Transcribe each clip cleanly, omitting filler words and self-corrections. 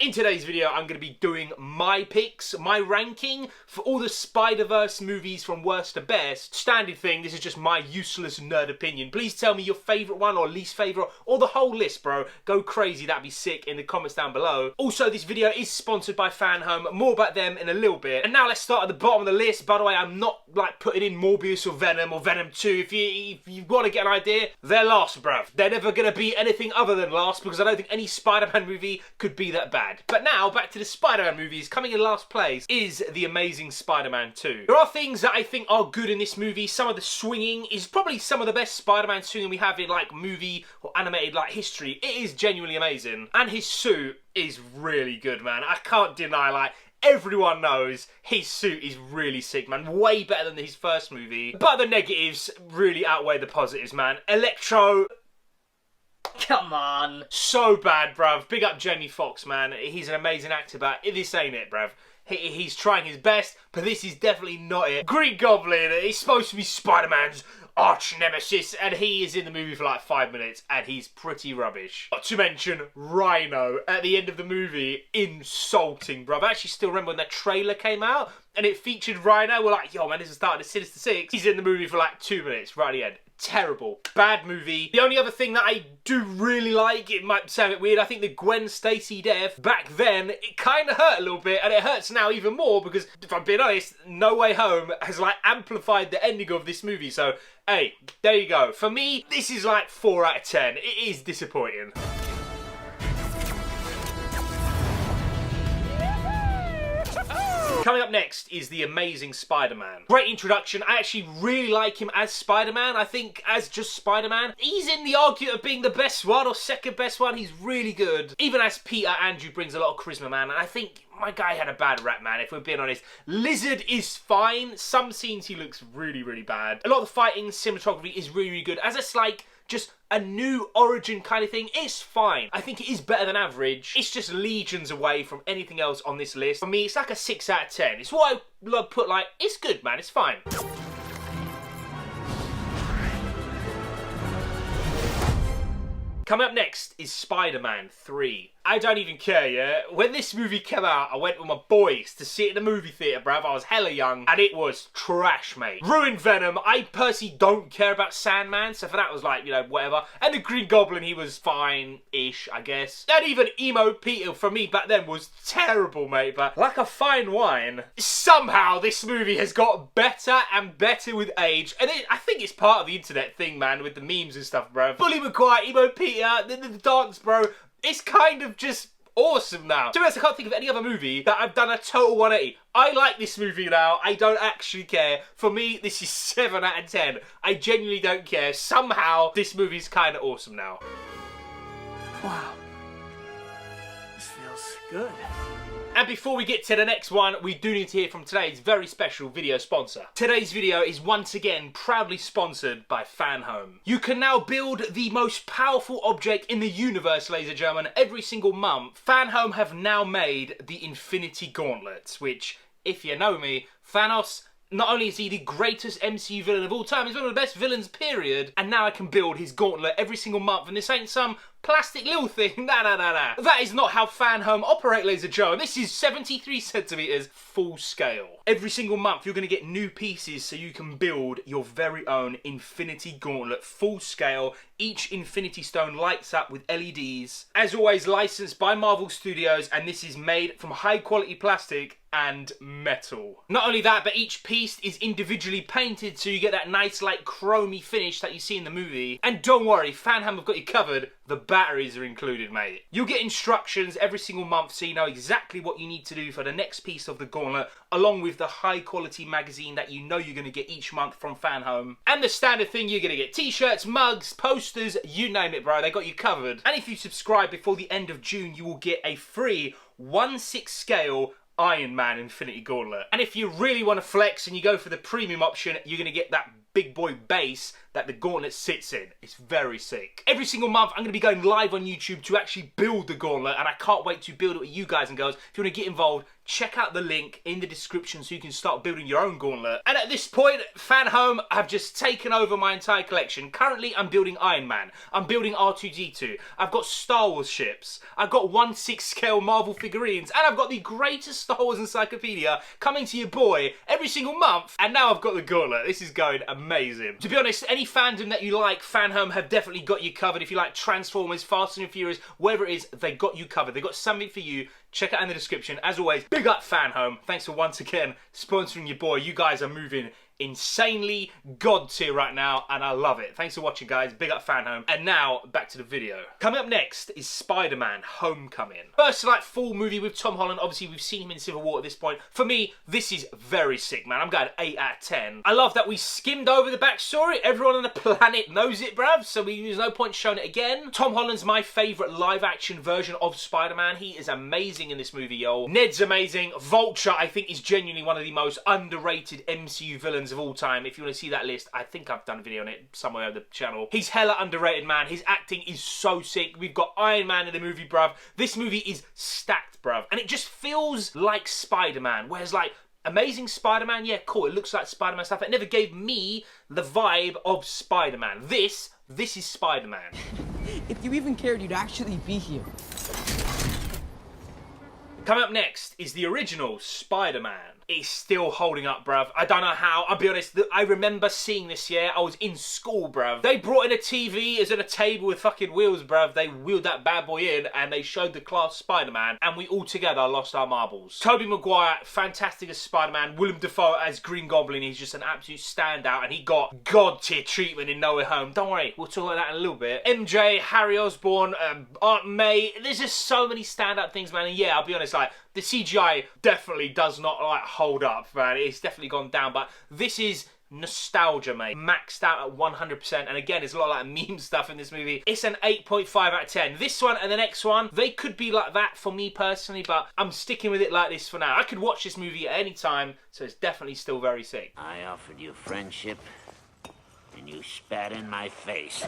In today's video, I'm going to be doing my picks, my ranking for all the Spider-Verse movies from worst to best. Standard thing, this is just my useless nerd opinion. Please tell me your favourite one or least favourite or the whole list, bro. Go crazy, that'd be sick in the comments down below. Also, this video is sponsored by Fan Home. More about them in a little bit. And now let's start at the bottom of the list. By the way, I'm not like putting in Morbius or Venom 2. If you want to get an idea, they're last, bruv. They're never going to be anything other than last because I don't think any Spider-Man movie could be that bad. But now, back to the Spider-Man movies. Coming in last place is The Amazing Spider-Man 2. There are things that I think are good in this movie. Some of the swinging is probably some of the best Spider-Man swinging we have in like movie or animated like history. It is genuinely amazing. And his suit is really good, man. I can't deny, like, everyone knows his suit is really sick, man. Way better than his first movie. But the negatives really outweigh the positives, man. Electro... Come on. So bad, bruv. Big up Jamie Foxx, man. He's an amazing actor, but this ain't it, bruv. He's trying his best, but this is definitely not it. Green Goblin, he's supposed to be Spider-Man's arch nemesis, and he is in the movie for like 5 minutes, and he's pretty rubbish. Not to mention Rhino at the end of the movie, insulting, bruv. I actually still remember when the trailer came out, and it featured Rhino. We're like, yo, man, this is the start of the Sinister Six. He's in the movie for like 2 minutes, right at the end. Terrible. Bad movie. The only other thing that I do really like, it might sound a bit weird, I think the Gwen Stacy death, back then, it kind of hurt a little bit, and it hurts now even more, because, if I'm being honest, No Way Home has, like, amplified the ending of this movie, so, hey, there you go. For me, this is, like, 4 out of 10. It is disappointing. Coming up next is The Amazing Spider-Man. Great introduction. I actually really like him as Spider-Man. I think as just Spider-Man, he's in the argument of being the best one or second best one. He's really good. Even as Peter, Andrew brings a lot of charisma, man. And I think my guy had a bad rap, man, if we're being honest. Lizard is fine. Some scenes he looks really, really bad. A lot of the fighting, cinematography is really, really good. As it's like just a new origin kind of thing, it's fine. I think it is better than average. It's just legions away from anything else on this list. For me, it's like a 6 out of 10. It's what I put like, it's good, man, it's fine. Coming up next is Spider-Man 3. I don't even care, yeah? When this movie came out, I went with my boys to see it in the movie theatre, bruv. I was hella young, and it was trash, mate. Ruined Venom. I personally don't care about Sandman, so for that was like, you know, whatever. And the Green Goblin, he was fine-ish, I guess. And even Emo Peter, for me back then, was terrible, mate. But like a fine wine, somehow this movie has got better and better with age. And I think it's part of the internet thing, man, with the memes and stuff, bruv. Bully McGuire, Emo Peter, the dance, bro. It's kind of just awesome now. To be honest, I can't think of any other movie that I've done a total 180. I like this movie now. I don't actually care. For me, this is 7 out of 10. I genuinely don't care. Somehow, this movie's kind of awesome now. Wow. This feels good. And before we get to the next one, we do need to hear from today's very special video sponsor. Today's video is once again proudly sponsored by Fan Home. You can now build the most powerful object in the universe, ladies and gentlemen, every single month. Fan Home have now made the Infinity Gauntlet, which, if you know me, Thanos, not only is he the greatest MCU villain of all time, he's one of the best villains, period. And now I can build his gauntlet every single month, and this ain't some plastic little thing. Nah. That is not how Fan Home operate, ladies and gentlemen. This is 73 centimeters full scale. Every single month, you're going to get new pieces so you can build your very own Infinity Gauntlet full scale. Each Infinity Stone lights up with LEDs. As always, licensed by Marvel Studios, and this is made from high quality plastic and metal. Not only that, but each piece is individually painted so you get that nice like chromy finish that you see in the movie. And don't worry, Fan Home have got you covered. The batteries are included, mate. You'll get instructions every single month so you know exactly what you need to do for the next piece of the gauntlet, along with the high quality magazine that you know you're going to get each month from Fan Home. And the standard thing, you're going to get t-shirts, mugs, posters, you name it, bro. They got you covered. And if you subscribe before the end of June, you will get a free 1/6 scale Iron Man Infinity Gauntlet. And if you really want to flex and you go for the premium option, you're going to get that big boy base that the gauntlet sits in. It's very sick. Every single month, I'm going to be going live on YouTube to actually build the gauntlet, and I can't wait to build it with you guys and girls. If you want to get involved, check out the link in the description so you can start building your own gauntlet. And at this point, Fan Home have just taken over my entire collection. Currently, I'm building Iron Man. I'm building R2-D2. I've got Star Wars ships. I've got 1/6 scale Marvel figurines. And I've got the greatest Star Wars encyclopedia coming to your boy every single month. And now I've got the gauntlet. This is going amazing. To be honest, any fandom that you like, Fan Home have definitely got you covered. If you like Transformers, Fast and Furious, whatever it is, they got you covered. They got something for you. Check it out in the description. As always, big up Fan Home. Thanks for once again sponsoring your boy. You guys are moving insanely god tier right now, and I love it. Thanks for watching, guys. Big up Fan Home. And now back to the video. Coming up next is Spider-Man Homecoming. First like full movie with Tom Holland. Obviously we've seen him in Civil War at this point. For me, this is very sick, man. I'm going 8 out of 10. I love that we skimmed over the backstory. Everyone on the planet knows it, bruv, so there's no point showing it again. Tom Holland's my favourite live action version of Spider-Man. He is amazing in this movie, yo. Ned's amazing. Vulture, I think, is genuinely one of the most underrated MCU villains of all time. If you want to see that list, I think I've done a video on it somewhere on the channel. He's hella underrated, man. His acting is so sick. We've got Iron Man in the movie, bruv. This movie is stacked, bruv. And it just feels like Spider-Man. Whereas, like, Amazing Spider-Man, yeah, cool. It looks like Spider-Man stuff. It never gave me the vibe of Spider-Man. This is Spider-Man. If you even cared, you'd actually be here. Coming up next is the original Spider-Man. It's still holding up, bruv. I don't know how. I'll be honest, I remember seeing this year. I was in school, bruv. They brought in a TV as in a table with fucking wheels, bruv. They wheeled that bad boy in and they showed the class Spider-Man, and we all together lost our marbles. Tobey Maguire, fantastic as Spider-Man. Willem Dafoe as Green Goblin. He's just an absolute standout, and he got god tier treatment in No Way Home. Don't worry, we'll talk about that in a little bit. MJ, Harry Osborn, Aunt May. There's just so many standout things, man. And yeah, I'll be honest, like, the CGI definitely does not, like, hold up, man. It's definitely gone down, but this is nostalgia, mate. Maxed out at 100%, and again, there's a lot of, like, meme stuff in this movie. It's an 8.5 out of 10. This one and the next one, they could be like that for me personally, but I'm sticking with it like this for now. I could watch this movie at any time, so it's definitely still very sick. I offered you friendship, and you spat in my face.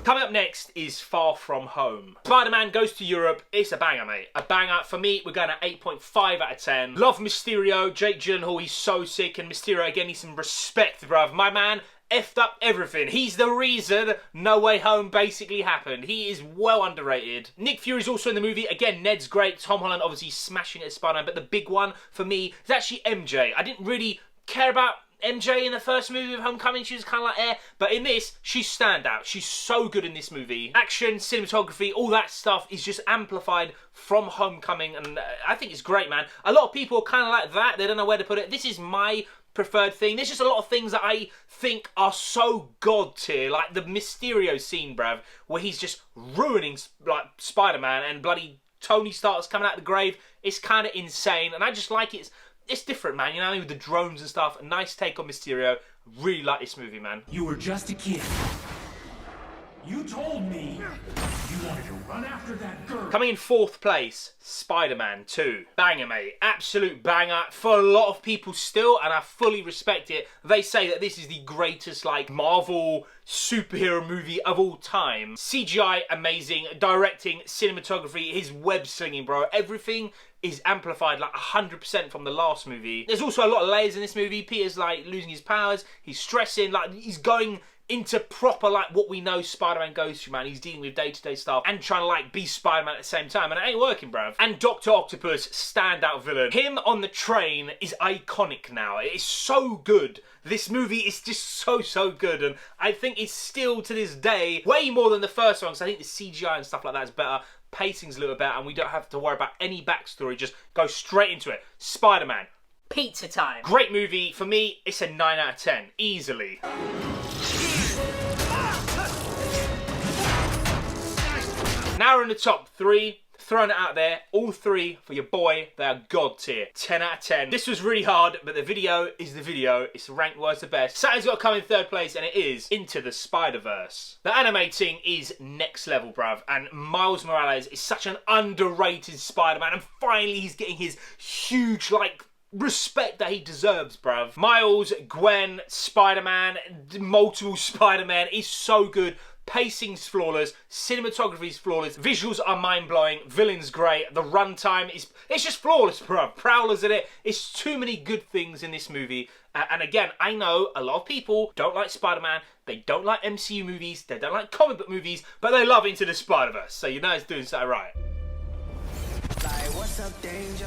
Coming up next is Far From Home. Spider-Man goes to Europe. It's a banger, mate. A banger. For me, we're going at 8.5 out of 10. Love Mysterio. Jake Gyllenhaal, he's so sick. And Mysterio, again, needs some respect, bruv. My man effed up everything. He's the reason No Way Home basically happened. He is well underrated. Nick Fury's also in the movie. Again, Ned's great. Tom Holland obviously smashing it as Spider-Man. But the big one for me is actually MJ. I didn't really care about MJ in the first movie of Homecoming. She was kind of like but in this, she's standout. She's so good in this movie. Action, cinematography, all that stuff is just amplified from Homecoming, and I think it's great, man. A lot of people are kind of like that. They don't know where to put it. This is my preferred thing. There's just a lot of things that I think are so god tier, like the Mysterio scene, bruv, where he's just ruining, like, Spider-Man, and bloody Tony Stark's coming out of the grave. It's kind of insane, and I just like it. It's different, man, you know, with the drones and stuff. A nice take on Mysterio. Really like this movie, man. You were just a kid. You told me you wanted to run after that girl. Coming in 4th place, Spider-Man 2. Banger, mate. Absolute banger. For a lot of people still, and I fully respect it, they say that this is the greatest, like, Marvel superhero movie of all time. CGI, amazing. Directing, cinematography, his web slinging, bro. Everything is amplified like 100% from the last movie. There's also a lot of layers in this movie. Peter's, like, losing his powers. He's stressing. Like, he's going into proper, like, what we know Spider-Man goes through, man. He's dealing with day-to-day stuff and trying to, like, be Spider-Man at the same time, and it ain't working, bruv. And Dr. Octopus, standout villain. Him on the train is iconic now. It is so good. This movie is just so good, and I think it's still, to this day, way more than the first one, because I think the CGI and stuff like that is better. Pacing's a little better, and we don't have to worry about any backstory. Just go straight into it. Spider-Man. Pizza time. Great movie. For me, it's a 9 out of 10. Easily. Now we're in the top 3. Throwing it out there, all 3 for your boy. They are god tier. 10 out of 10. This was really hard, but the video is the video. It's ranked worst to best. Something's got to come in 3rd place, and it is Into the Spider-Verse. The animating is next level, bruv, and Miles Morales is such an underrated Spider-Man, and finally he's getting his huge, like, respect that he deserves, bruv. Miles, Gwen, Spider-Man, multiple Spider-Man is so good. pacing's flawless, cinematography's flawless, visuals are mind-blowing, villain's great, the runtime is, it's just flawless, bro. Prowler's in it. It's too many good things in this movie. And again, I know a lot of people don't like Spider-Man, they don't like MCU movies, they don't like comic book movies, but they love Into the Spider-Verse, so you know it's doing something right. Like, what's up, danger?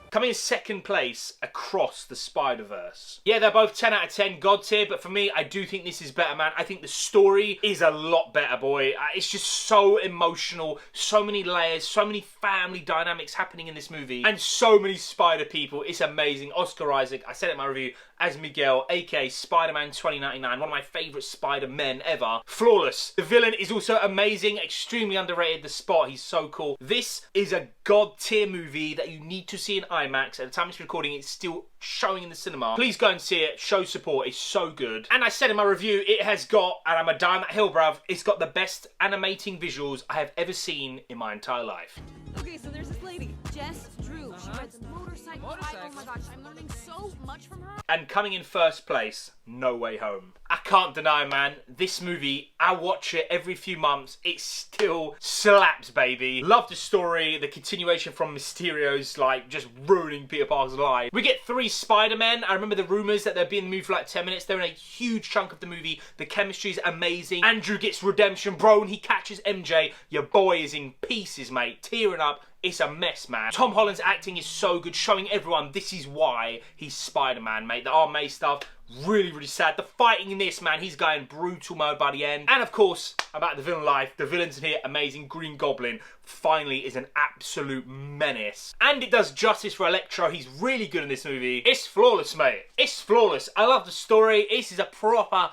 Coming in second place across the Spider-Verse. Yeah, they're both 10 out of 10 God tier, but for me, I do think this is better, man. I think the story is a lot better, boy. It's just so emotional, so many layers, so many family dynamics happening in this movie, and so many spider people. It's amazing. Oscar Isaac, I said it in my review, as Miguel, aka Spider-Man 2099, one of my favourite Spider-Men ever. Flawless. The villain is also amazing, extremely underrated. The Spot, he's so cool. This is a God tier movie that you need to see in IMAX. At the time it's recording, it's still showing in the cinema. Please go and see it. Show support. It's so good. And I said in my review, it has got, and I'm a die on that hill, bruv, it's got the best animating visuals I have ever seen in my entire life. Okay, so there's this lady, Jess Drew. She rides a motorcycle. Oh my gosh, I'm learning so much from her. And coming in first place, No Way Home. I can't deny, man, this movie, I watch it every few months. It still slaps, baby. Love the story, the continuation from Mysterio's, like, just ruining Peter Parker's life. We get 3 Spider-Men. I remember the rumours that they'd be in the movie for like 10 minutes. They're in a huge chunk of the movie. The chemistry's amazing. Andrew gets redemption, bro, and he catches MJ. Your boy is in pieces, mate. Tearing up. It's a mess, man. Tom Holland's acting is so good, showing everyone this is why he's Spider-Man, mate. The Aunt May stuff, really, really sad. The fighting in this, man, he's going brutal mode by the end. And of course, about the villain life, the villains in here, amazing. Green Goblin finally is an absolute menace. And it does justice for Electro. He's really good in this movie. It's flawless, mate. It's flawless. I love the story. This is a proper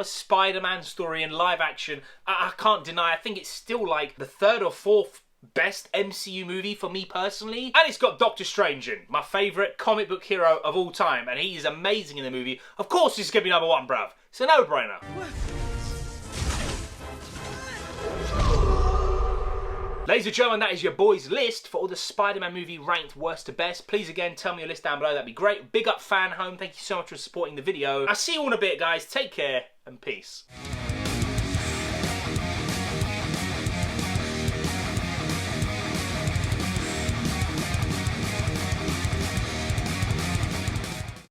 Spider-Man story in live action. I can't deny, I think it's still like the 3rd or 4th best MCU movie for me personally. And it's got Doctor Strange in, my favourite comic book hero of all time, and he is amazing in the movie. Of course this is going to be number 1, bruv. It's a no-brainer. Ladies and gentlemen, that is your boys' list for all the Spider-Man movie ranked worst to best. Please again, tell me your list down below, that'd be great. Big up Fan Home, thank you so much for supporting the video. I'll see you all in a bit, guys. Take care and peace.